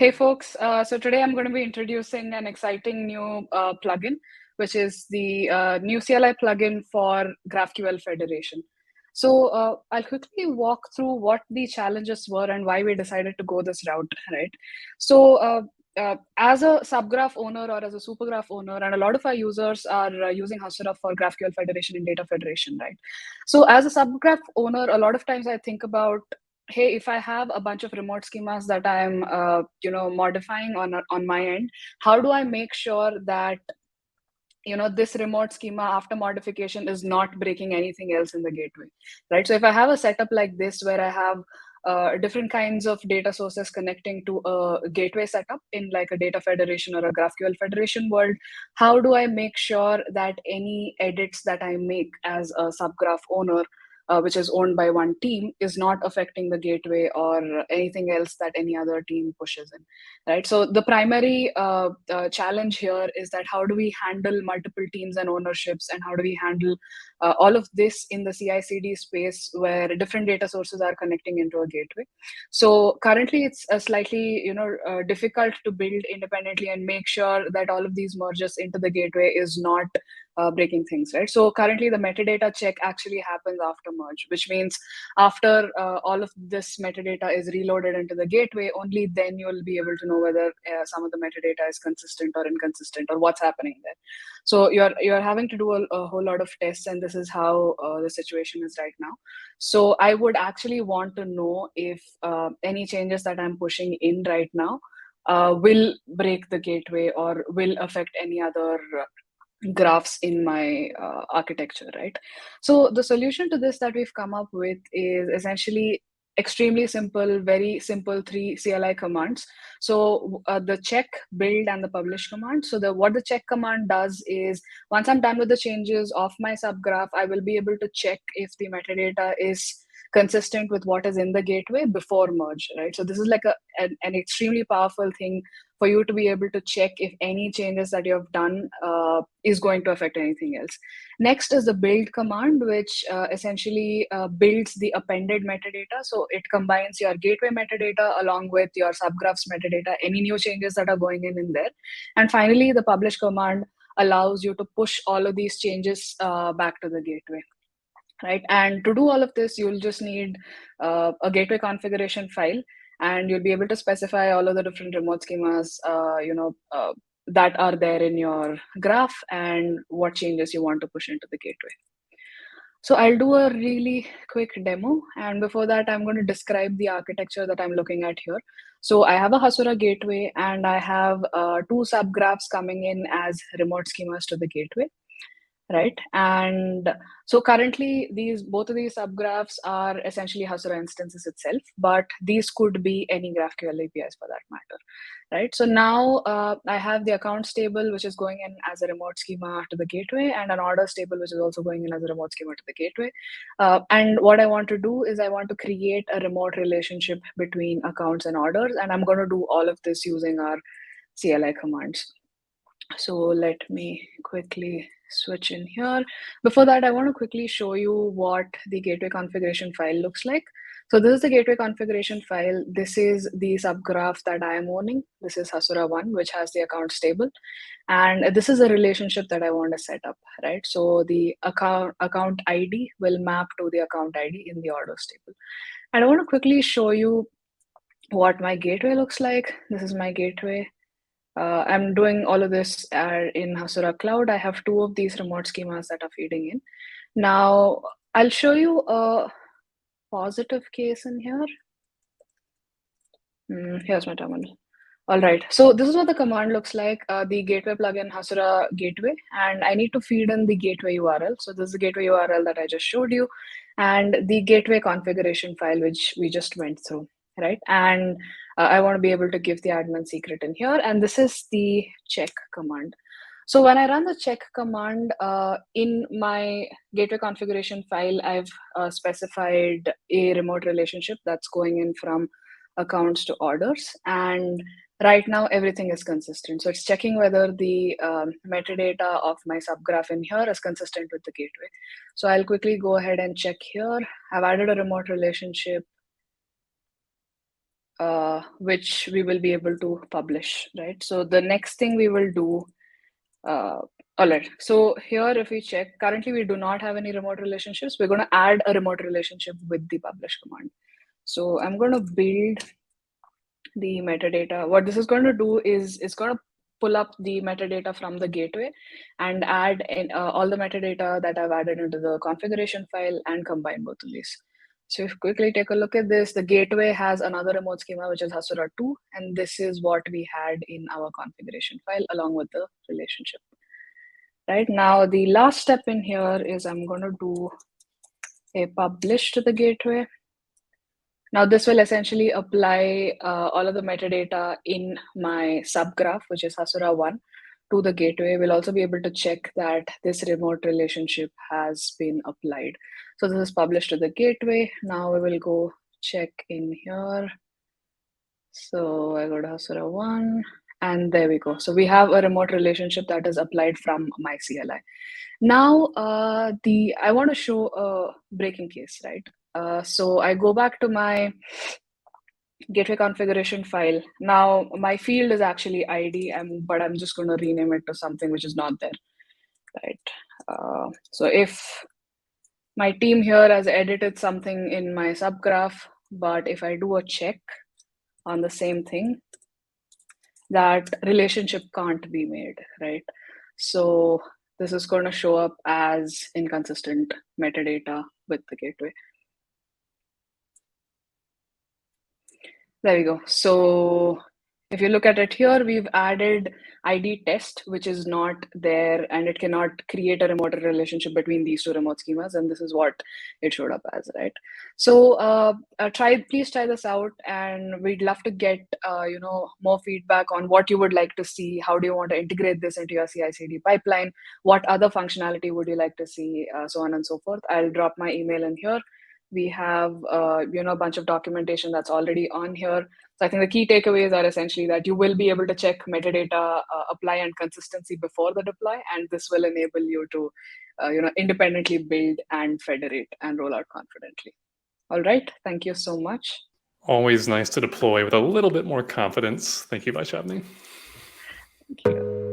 Hey folks, so today I'm going to be introducing an exciting new plugin, which is the new CLI plugin for GraphQL Federation. So I'll quickly walk through what the challenges were and why we decided to go this route, right? So as a subgraph owner or as a supergraph owner, and a lot of our users are using Hasura for GraphQL Federation and data federation, right? So as a subgraph owner, a lot of times I think about, hey, if I have a bunch of remote schemas that I'm modifying on my end, how do I make sure that this remote schema after modification is not breaking anything else in the gateway, right? So if I have a setup like this where I have different kinds of data sources connecting to a gateway setup in like a data federation or a GraphQL federation world, how do I make sure that any edits that I make as a subgraph owner, which is owned by one team, is not affecting the gateway or anything else that any other team pushes in, right? So the primary challenge here is that how do we handle multiple teams and ownerships, and how do we handle all of this in the CI/CD space where different data sources are connecting into a gateway. So currently it's slightly difficult to build independently and make sure that all of these merges into the gateway is not breaking things, right? So currently the metadata check actually happens after merge, which means after all of this metadata is reloaded into the gateway, only then you'll be able to know whether some of the metadata is consistent or inconsistent or what's happening there. So you're having to do a whole lot of tests, and this is how the situation is right now. So I would actually want to know if any changes that I'm pushing in right now will break the gateway or will affect any other graphs in my architecture, right? So the solution to this that we've come up with is essentially extremely simple, very simple 3 CLI commands. So the check, build, and the publish command. So what the check command does is, once I'm done with the changes of my subgraph, I will be able to check if the metadata is consistent with what is in the gateway before merge, right? So this is like an extremely powerful thing for you to be able to check if any changes that you have done is going to affect anything else. Next is the build command, which essentially builds the appended metadata. So it combines your gateway metadata along with your subgraphs metadata, any new changes that are going in there. And finally, the publish command allows you to push all of these changes back to the gateway. Right, and to do all of this, you'll just need a gateway configuration file, and you'll be able to specify all of the different remote schemas, that are there in your graph and what changes you want to push into the gateway. So I'll do a really quick demo, and before that, I'm going to describe the architecture that I'm looking at here. So I have a Hasura gateway, and I have 2 subgraphs coming in as remote schemas to the gateway. Right, and so currently both of these subgraphs are essentially Hasura instances itself, but these could be any GraphQL APIs for that matter, right? So now I have the accounts table, which is going in as a remote schema to the gateway, and an orders table, which is also going in as a remote schema to the gateway. And what I want to do is I want to create a remote relationship between accounts and orders, and I'm going to do all of this using our CLI commands. So let me quickly switch in here. Before that, I want to quickly show you what the gateway configuration file looks like. So this is the gateway configuration file. This is the subgraph that I am owning. This is Hasura 1, which has the accounts table. And this is a relationship that I want to set up, right? So the account ID will map to the account ID in the orders table. And I want to quickly show you what my gateway looks like. This is my gateway. I'm doing all of this in Hasura Cloud. I have 2 of these remote schemas that are feeding in. Now, I'll show you a positive case in here. Here's my terminal. All right, so this is what the command looks like, the gateway plugin Hasura gateway, and I need to feed in the gateway URL. So this is the gateway URL that I just showed you, and the gateway configuration file, which we just went through, right? And I want to be able to give the admin secret in here, and this is the check command. So when I run the check command in my gateway configuration file, I've specified a remote relationship that's going in from accounts to orders, and right now everything is consistent. So it's checking whether the metadata of my subgraph in here is consistent with the gateway. So I'll quickly go ahead and check here. I've added a remote relationship. which we will be able to publish, right? So the next thing we will do, all right. So here, if we check, currently we do not have any remote relationships. We're going to add a remote relationship with the publish command. So I'm going to build the metadata. What this is going to do is it's going to pull up the metadata from the gateway and add in all the metadata that I've added into the configuration file and combine both of these. So if you quickly take a look at this, the gateway has another remote schema, which is Hasura 2, and this is what we had in our configuration file along with the relationship. Right now, the last step in here is I'm going to do a publish to the gateway. Now this will essentially apply all of the metadata in my subgraph, which is Hasura 1, to the gateway. We'll also be able to check that this remote relationship has been applied. So this is published to the gateway. Now we will go check in here. So I go to Hasura 1, and there we go. So we have a remote relationship that is applied from my CLI. Now, I want to show a breaking case, right? So I go back to my gateway configuration file. Now my field is actually ID, but I'm just going to rename it to something which is not there, right? So if my team here has edited something in my subgraph, but if I do a check on the same thing, that relationship can't be made, right? So this is going to show up as inconsistent metadata with the gateway. There we go. So if you look at it here, we've added ID test, which is not there, and it cannot create a remote relationship between these two remote schemas. And this is what it showed up as, right? So please try this out, and we'd love to get more feedback on what you would like to see. How do you want to integrate this into your CI/CD pipeline? What other functionality would you like to see? So on and so forth. I'll drop my email in here. We have a bunch of documentation that's already on here. So I think the key takeaways are essentially that you will be able to check metadata apply and consistency before the deploy, and this will enable you to independently build and federate and roll out confidently. All right, thank you so much. Always nice to deploy with a little bit more confidence. Thank you, Vaishnavi. Thank you.